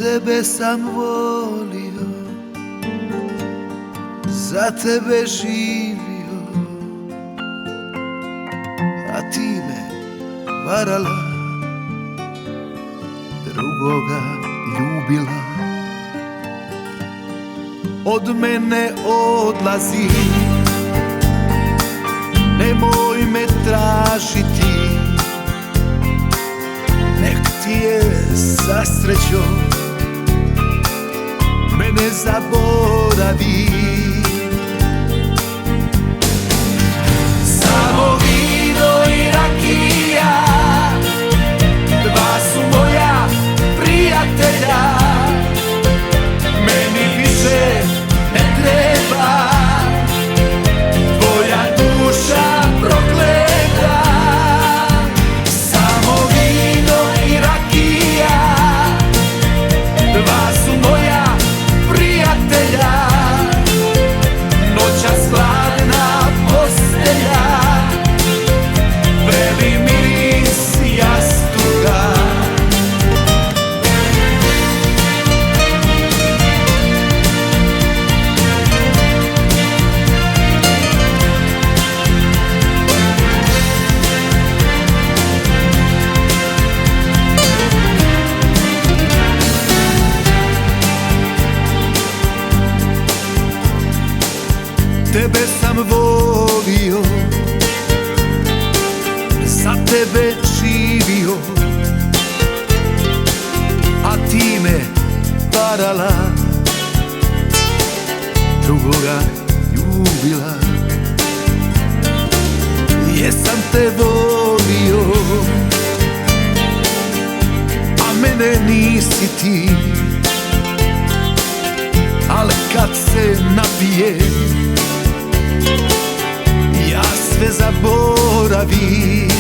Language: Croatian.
Tebe sam volio, za tebe živio, a ti me varala, drugoga ljubila. Od mene odlazi, nemoj me tražiti, nek ti je sa srećom, mene zaboravi. Samo vino i rakija, dva su moja prijatelja, meni više ne treba tvoja duša prokleta. Samo vino i rakija, dva su moja prijatelja, noćas hladna postelja, vreli miris jastuka. Tebe sam volio, za tebe živio, a ti me varala, drugoga ljubila. Jesam te volio, a mene nisi ti, ali kad se napije, ja sve zaboravim.